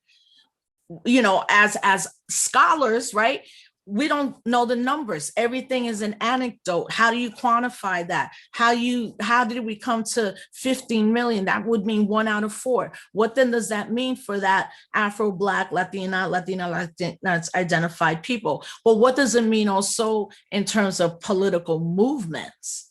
as scholars, right? we don't know the numbers. Everything is an anecdote. How do you quantify that? How did we come to 15 million? That would mean 1 out of 4. What then does that mean for that Afro-Black, Latina identified people? Well, what does it mean also in terms of political movements?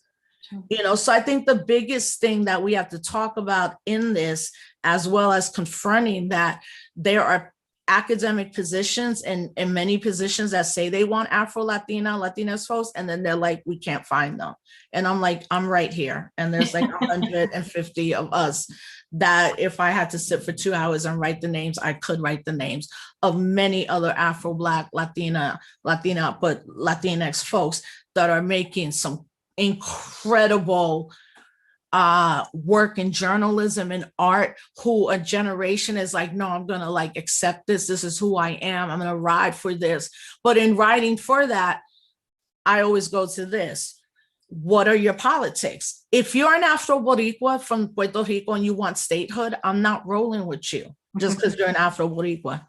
So I think the biggest thing that we have to talk about in this, as well as confronting that there are academic positions and many positions that say they want Latinx folks, and then they're like, we can't find them. And I'm like, I'm right here. And there's like 150 of us that if I had to sit for 2 hours and write the names, I could write the names of many other Afro-Black, Latina, but Latinx folks that are making some incredible work in journalism and art, who a generation is like, no, I'm gonna like accept this. This is who I am. I'm gonna ride for this. But in writing for that, I always go to this. What are your politics? If you're an Afro-Boricua from Puerto Rico and you want statehood, I'm not rolling with you just because you're an Afro-Boricua,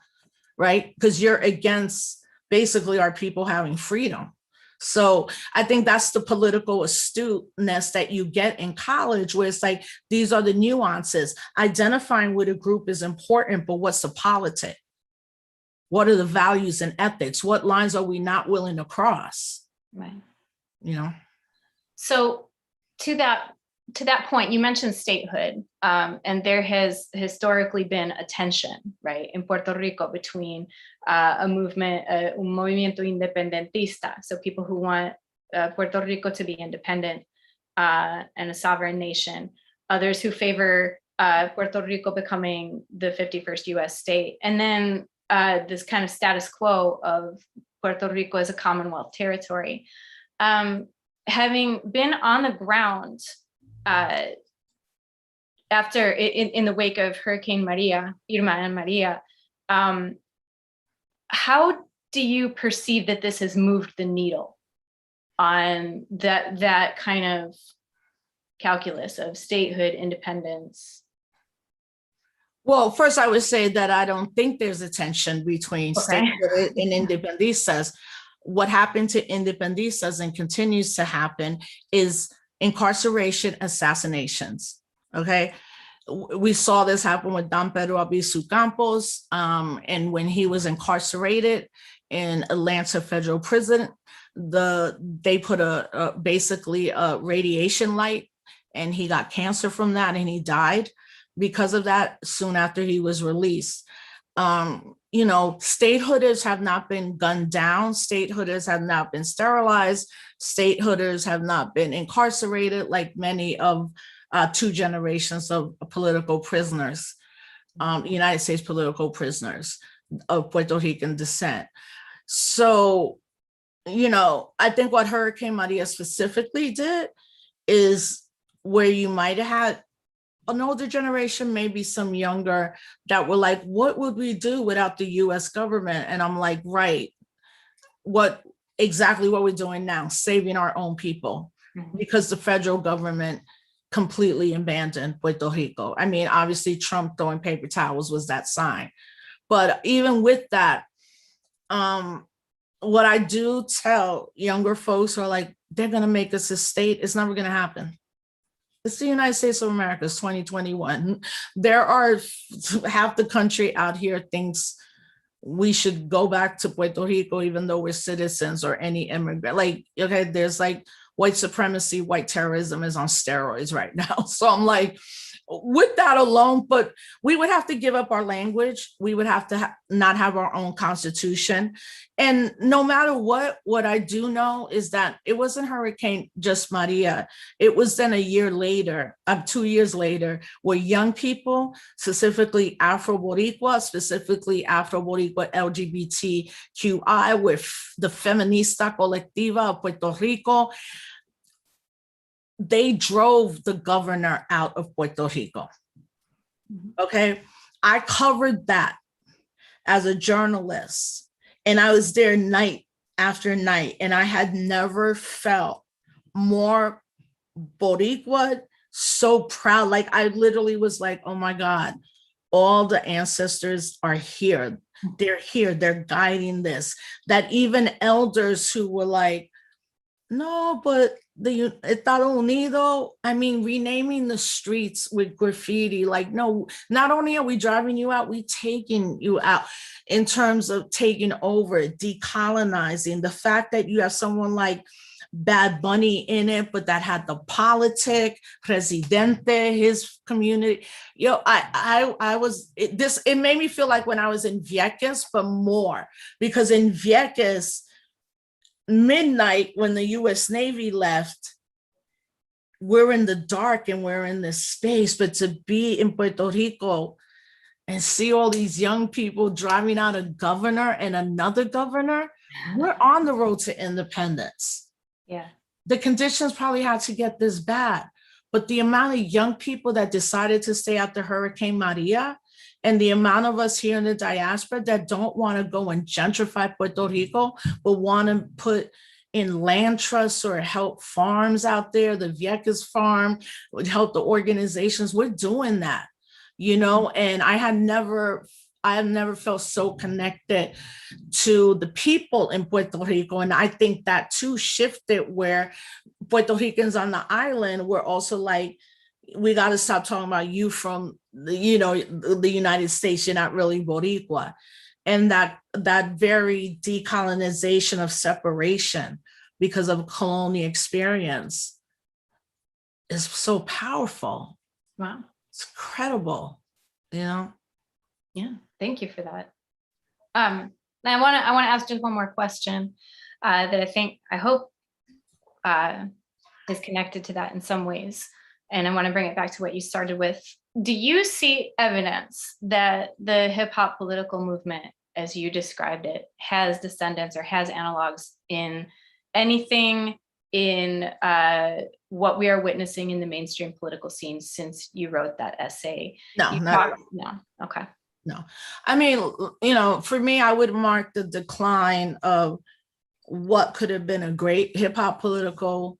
right? Because you're against basically our people having freedom. So I think that's the political astuteness that you get in college, where it's like, these are the nuances. Identifying with a group is important, but what's the politic? What are the values and ethics? What lines are we not willing to cross? Right. So to that point, you mentioned statehood, and there has historically been a tension, right, in Puerto Rico between a movement, un movimiento independentista, so people who want Puerto Rico to be independent and a sovereign nation, others who favor Puerto Rico becoming the 51st US state, and then this kind of status quo of Puerto Rico as a Commonwealth territory. Having been on the ground after in the wake of Hurricane Irma and Maria, how do you perceive that this has moved the needle on that kind of calculus of statehood, independence? Well, first I would say that I don't think there's a tension between statehood and independistas. What happened to independistas and continues to happen is incarceration, assassinations, okay? We saw this happen with Don Pedro Albizu Campos, and when he was incarcerated in Atlanta Federal Prison, they put basically a radiation light, and he got cancer from that, and he died because of that soon after he was released. Statehooders have not been gunned down. Statehooders have not been sterilized. Statehooders have not been incarcerated like many of 2 generations of political prisoners, United States political prisoners of Puerto Rican descent. So, I think what Hurricane Maria specifically did is where you might have had an older generation, maybe some younger, that were like, what would we do without the US government? And I'm like, right, exactly what we're doing now, saving our own people, because the federal government completely abandoned Puerto Rico. I mean, obviously Trump throwing paper towels was that sign. But even with that, what I do tell younger folks are like, they're gonna make us a state, it's never gonna happen. It's the United States of America, it's 2021. There are half the country out here thinks we should go back to Puerto Rico, even though we're citizens or any immigrant. Like, okay, there's like white supremacy, white terrorism is on steroids right now. So I'm like, with that alone, but we would have to give up our language. We would have to not have our own constitution. And no matter what I do know is that it wasn't Hurricane just Maria. It was then a year later, 2 years later, where young people, specifically Afro-Boricua LGBTQI, with the Feminista Colectiva of Puerto Rico, they drove the governor out of Puerto Rico. Okay. I covered that as a journalist, and I was there night after night, and I had never felt more Boricua, so proud. Like I literally was like, oh my God, all the ancestors are here. They're here, they're guiding this. That even elders who were like, no, but the Estado Unido, I mean, renaming the streets with graffiti, like, no, not only are we driving you out, we taking you out in terms of taking over, decolonizing. The fact that you have someone like Bad Bunny in it, but that had the politic, Presidente, his community. I was, it made me feel like when I was in Vieques, but more, because in Vieques, midnight when the US Navy left, we're in the dark and we're in this space, but to be in Puerto Rico and see all these young people driving out a governor and another governor, we're on the road to independence. Yeah. The conditions probably had to get this bad, but the amount of young people that decided to stay after Hurricane Maria, and the amount of us here in the diaspora that don't want to go and gentrify Puerto Rico, but want to put in land trusts or help farms out there, the Vieques farm, would help the organizations. We're doing that, and I have never felt so connected to the people in Puerto Rico. And I think that too shifted, where Puerto Ricans on the island were also like, we got to stop talking about you from the United States. You're not really Boricua. And that very decolonization of separation because of colonial experience is so powerful. Wow. It's incredible, Yeah, thank you for that. I want to ask just one more question that I hope is connected to that in some ways. And I want to bring it back to what you started with. Do you see evidence that the hip hop political movement, as you described it, has descendants or has analogs in anything in what we are witnessing in the mainstream political scene since you wrote that essay? No, no. Okay. No. I mean, for me, I would mark the decline of what could have been a great hip hop political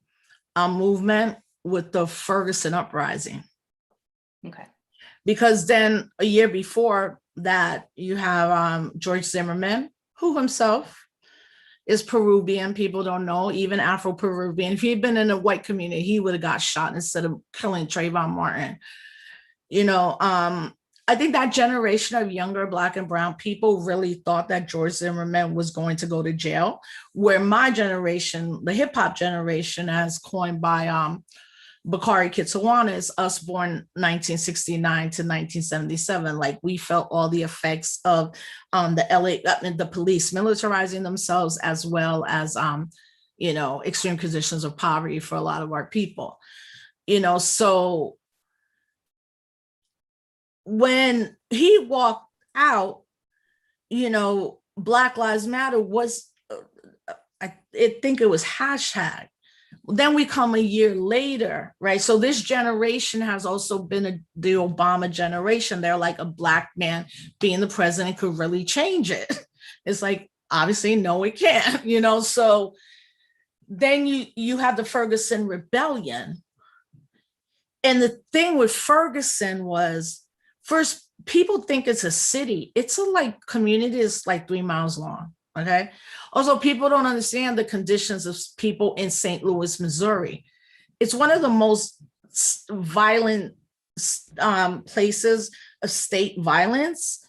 movement with the Ferguson uprising. Okay. Because then a year before that, you have George Zimmerman, who himself is Peruvian. People don't know, even Afro-Peruvian. If he'd been in a white community, he would have got shot instead of killing Trayvon Martin. I think that generation of younger Black and Brown people really thought that George Zimmerman was going to go to jail, where my generation, the hip hop generation, as coined by Bakari Kitsawanis, us born 1969 to 1977, like we felt all the effects of the police militarizing themselves, as well as, extreme conditions of poverty for a lot of our people, so when he walked out, Black Lives Matter was, I think it was hashtag. Then we come a year later, right? So this generation has also been the Obama generation. They're like, a Black man being the president could really change it. It's like, obviously, no, it can't, so then you have the Ferguson Rebellion. And the thing with Ferguson was, first, people think it's a city. It's a community is 3 miles long, okay? Also, people don't understand the conditions of people in St. Louis, Missouri. It's one of the most violent places of state violence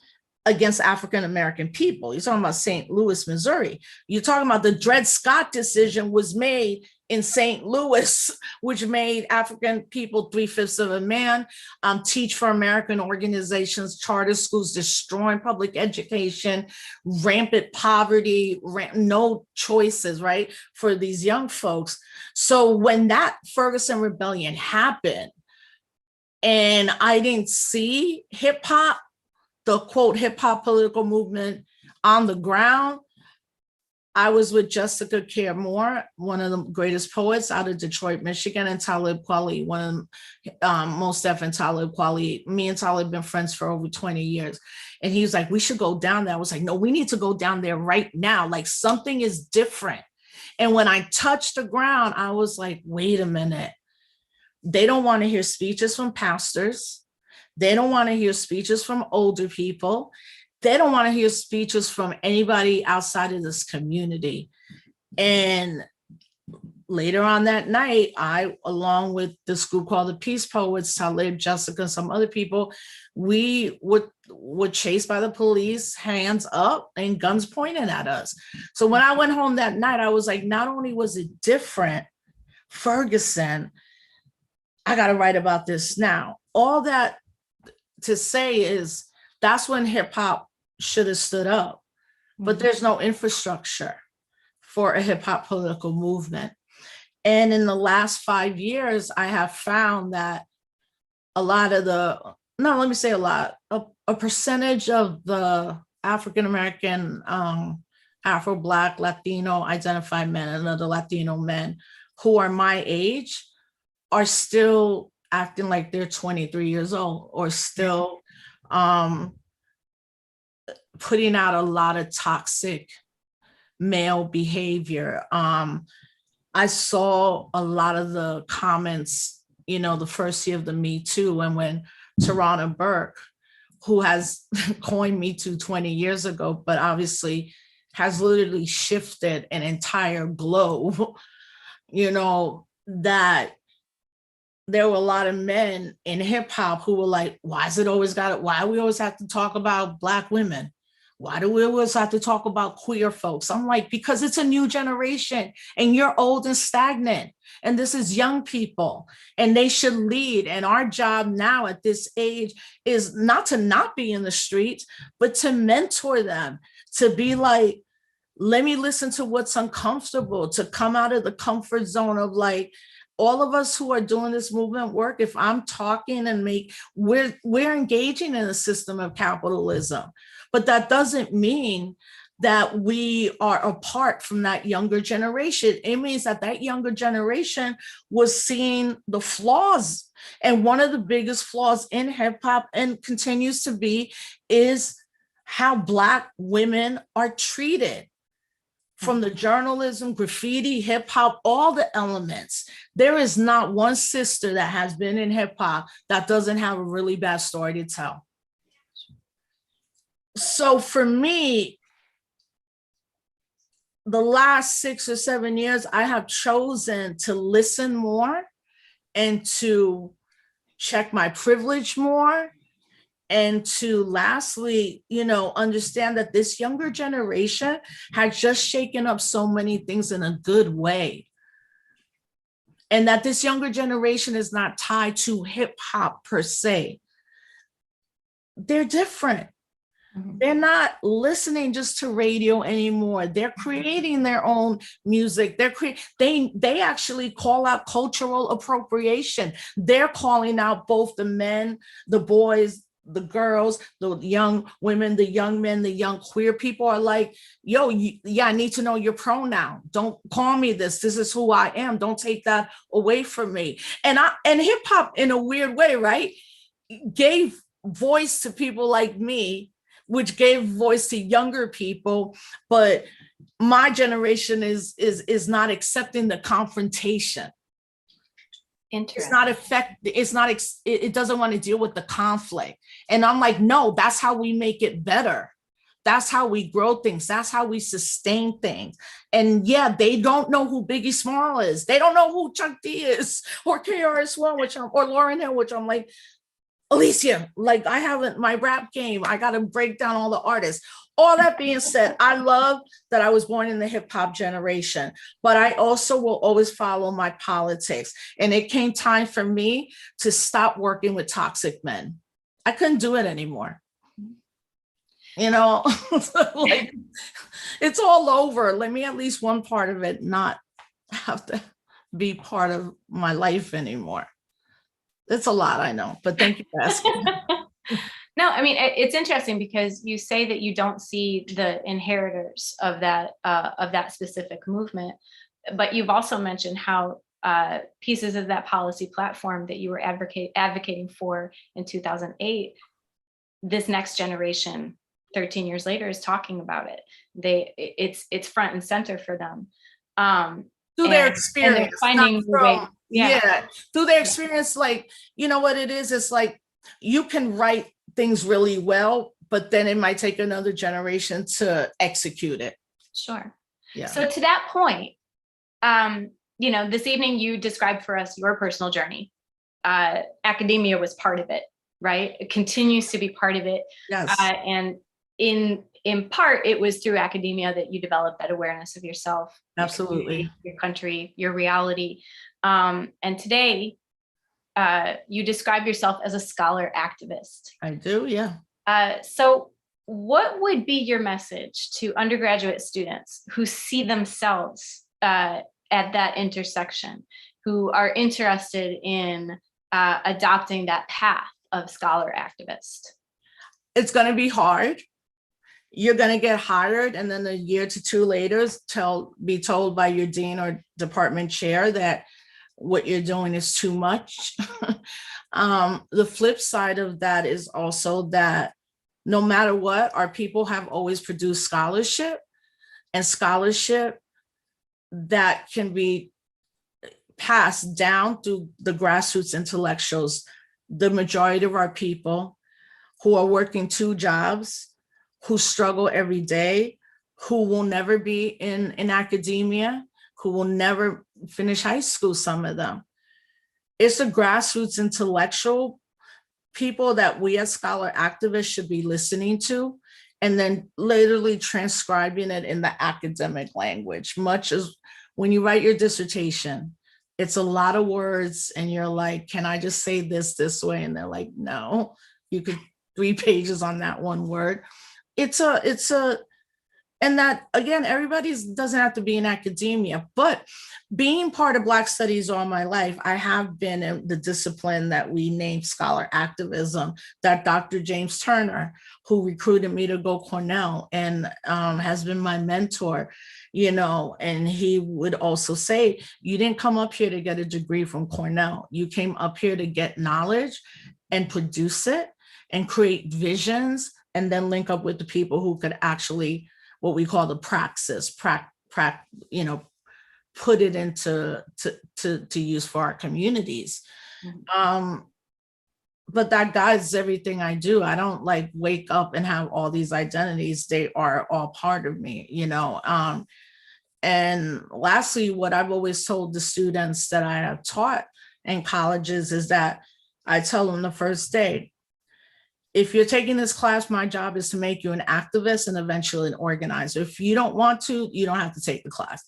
against African-American people. You're talking about St. Louis, Missouri. You're talking about the Dred Scott decision was made in St. Louis, which made African people 3/5 of a man, Teach for American organizations, charter schools, destroying public education, rampant poverty, no choices, right, for these young folks. So when that Ferguson Rebellion happened, and I didn't see hip hop, the quote hip hop political movement on the ground, I was with Jessica Care Moore, one of the greatest poets out of Detroit, Michigan, and Talib Kweli, one of them, Mos Def and Talib Kweli. Me and Talib have been friends for over 20 years. And he was like, we should go down there. I was like, no, we need to go down there right now. Like, something is different. And when I touched the ground, I was like, wait a minute. They don't want to hear speeches from pastors. They don't want to hear speeches from older people. They don't want to hear speeches from anybody outside of this community. And later on that night, I, along with this group called the Peace Poets, Talib, Jessica, and some other people, we were chased by the police, hands up and guns pointed at us. So when I went home that night, I was like, not only was it different, Ferguson, I got to write about this now. All that to say is that's when hip hop should have stood up, but there's no infrastructure for a hip hop political movement. And in the last 5 years, I have found that a lot of the, no, let me say a lot, a percentage of the African-American, Afro-Black, Latino identified men and other Latino men who are my age are still acting like they're 23 years old, or still putting out a lot of toxic male behavior. I saw a lot of the comments, you know, the first year of the Me Too, and when Tarana Burke, who has coined Me Too 20 years ago, but obviously has literally shifted an entire globe, you know, that there were a lot of men in hip hop who were like, why do we always have to talk about Black women? Why do we always have to talk about queer folks? I'm like, because it's a new generation and you're old and stagnant. And this is young people and they should lead. And our job now at this age is not to not be in the streets, but to mentor them, to be like, let me listen to what's uncomfortable, to come out of the comfort zone of like, all of us who are doing this movement work, if I'm talking and we're engaging in a system of capitalism, but that doesn't mean that we are apart from that younger generation. It means that that younger generation was seeing the flaws. And one of the biggest flaws in hip hop, and continues to be, is how Black women are treated. From the journalism, graffiti, hip hop, all the elements. There is not one sister that has been in hip hop that doesn't have a really bad story to tell. So for me, the last 6 or 7 years, I have chosen to listen more and to check my privilege more, and to lastly, you know, understand that this younger generation has just shaken up so many things in a good way. And that this younger generation is not tied to hip hop per se. They're different. They're not listening just to radio anymore. They're creating their own music. They actually call out cultural appropriation. They're calling out both the men, the boys, the girls, the young women, the young men, the young queer people are like, yo, I need to know your pronoun. Don't call me this. This is who I am. Don't take that away from me. And hip hop, in a weird way, right, gave voice to people like me, which gave voice to younger people. But my generation is not accepting the confrontation. It's not it doesn't want to deal with the conflict. And I'm like, no, that's how we make it better. That's how we grow things. That's how we sustain things. And yeah, they don't know who Biggie Small is. They don't know who Chuck D is, or KRS-One, or Lauryn Hill, which I'm like, Alicia, like I haven't, my rap game, I got to break down all the artists. All that being said, I love that I was born in the hip hop generation, but I also will always follow my politics. And it came time for me to stop working with toxic men. I couldn't do it anymore. You know, like it's all over. Let me at least one part of it not have to be part of my life anymore. It's a lot, I know, but thank you for asking. No, I mean, it's interesting because you say that you don't see the inheritors of that specific movement, but you've also mentioned how pieces of that policy platform that you were advocating for in 2008, this next generation, 13 years later, is talking about it. It's front and center for them. Through their experience, finding the way. Yeah, through their experience, like, you know what it is? It's like you can write things really well, but then it might take another generation to execute it. Sure. Yeah. So to that point, this evening you described for us your personal journey. Academia was part of it, right? It continues to be part of it. Yes. And in part, it was through academia that you developed that awareness of yourself, Absolutely, your country, your reality. And today, you describe yourself as a scholar activist. I do. Yeah. So what would be your message to undergraduate students who see themselves at that intersection, who are interested in adopting that path of scholar activist? It's going to be hard. You're going to get hired, and then a year to two later, be told by your dean or department chair that what you're doing is too much. The flip side of that is also that no matter what, our people have always produced scholarship, and scholarship that can be passed down through the grassroots intellectuals. The majority of our people who are working two jobs, who struggle every day, who will never be in academia, who will never finish high school, some of them. It's the grassroots intellectual people that we as scholar activists should be listening to, and then literally transcribing it in the academic language. Much as when you write your dissertation, it's a lot of words and you're like, can I just say this way? And they're like, no, you could 3 pages on that one word. And that, again, everybody doesn't have to be in academia, but being part of Black Studies all my life, I have been in the discipline that we named scholar activism, that Dr. James Turner, who recruited me to go Cornell and has been my mentor, and he would also say, you didn't come up here to get a degree from Cornell. You came up here to get knowledge and produce it and create visions, and then link up with the people who could actually, what we call the praxis, put it into to use for our communities. But that guides everything I do. I don't like wake up and have all these identities. They are all part of me, and lastly, what I've always told the students that I have taught in colleges is that I tell them the first day, if you're taking this class, my job is to make you an activist and eventually an organizer. If you don't want to, you don't have to take the class.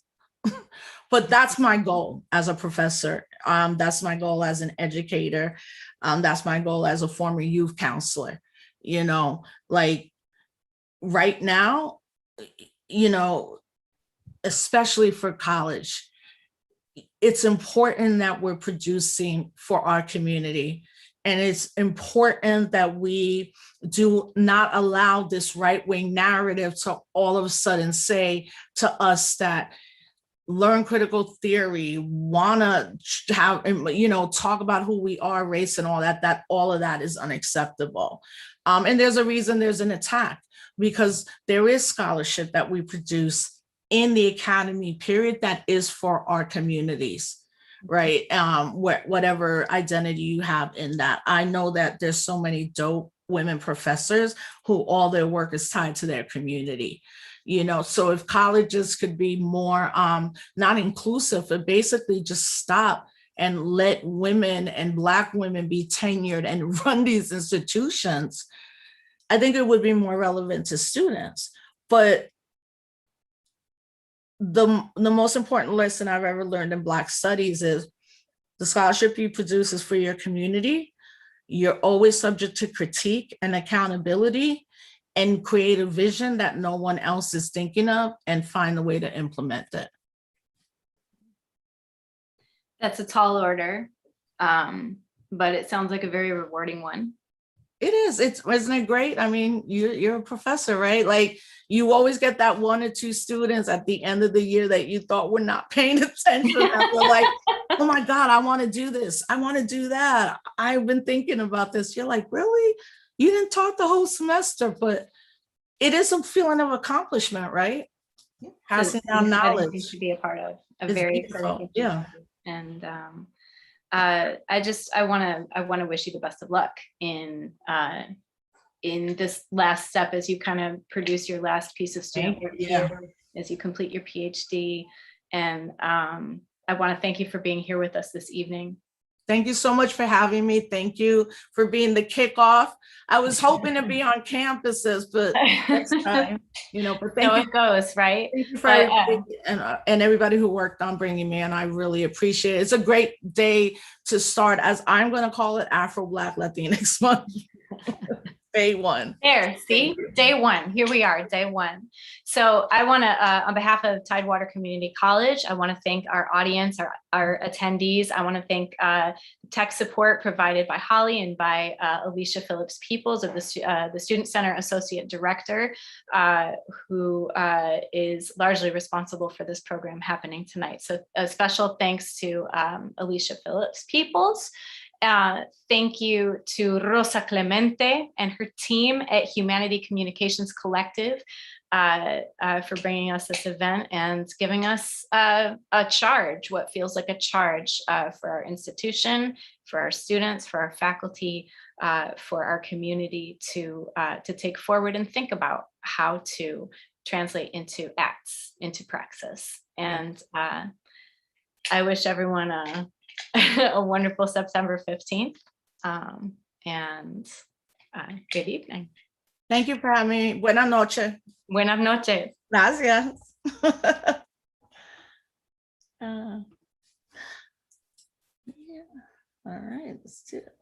But that's my goal as a professor. That's my goal as an educator. That's my goal as a former youth counselor. Like right now, especially for college, it's important that we're producing for our community. And it's important that we do not allow this right-wing narrative to all of a sudden say to us that learn critical theory, want to have, talk about who we are, race and all that all of that is unacceptable. And there's a reason there's an attack, because there is scholarship that we produce in the academy period that is for our communities. Right. Whatever identity you have in that. I know that there's so many dope women professors who all their work is tied to their community. So if colleges could be more not inclusive, but basically just stop and let women and Black women be tenured and run these institutions, I think it would be more relevant to students. But the most important lesson I've ever learned in Black studies is the scholarship you produce is for your community. You're always subject to critique and accountability, and create a vision that no one else is thinking of and find a way to implement it. That's a tall order, but it sounds like a very rewarding one. It is. Isn't it great? I mean, you're a professor, right? Like, you always get that 1 or 2 students at the end of the year that you thought were not paying attention. That were like, oh my God, I want to do this. I want to do that. I've been thinking about this. You're like, really? You didn't talk the whole semester, but it is a feeling of accomplishment, right? Yeah. Passing down knowledge. To be a part of a It's very beautiful. exciting. Yeah. And I want to wish you the best of luck in this last step as you kind of produce your last piece of student work here, as you complete your PhD. And I want to thank you for being here with us this evening. Thank you so much for having me. Thank you for being the kickoff. I was hoping to be on campuses, but next time, but thank you. It goes, right? Thank you for everybody and everybody who worked on bringing me in. I really appreciate it. It's a great day to start, as I'm going to call it, Afro Black Latinx Month. Day one. There, see, day one. Here we are, day one. So I want to, on behalf of Tidewater Community College, I want to thank our audience, our attendees. I want to thank tech support provided by Holly and by Alicia Phillips Peoples of the Student Center Associate Director, who is largely responsible for this program happening tonight. So a special thanks to Alicia Phillips Peoples. Thank you to Rosa Clemente and her team at Humanity Communications Collective for bringing us this event and giving us a charge, what feels like a charge for our institution, for our students, for our faculty, for our community to take forward and think about how to translate into acts, into praxis. And I wish everyone a wonderful September 15th and good evening. Thank you for having me. Buenas noches. Buenas noches. Gracias. All right, let's do it.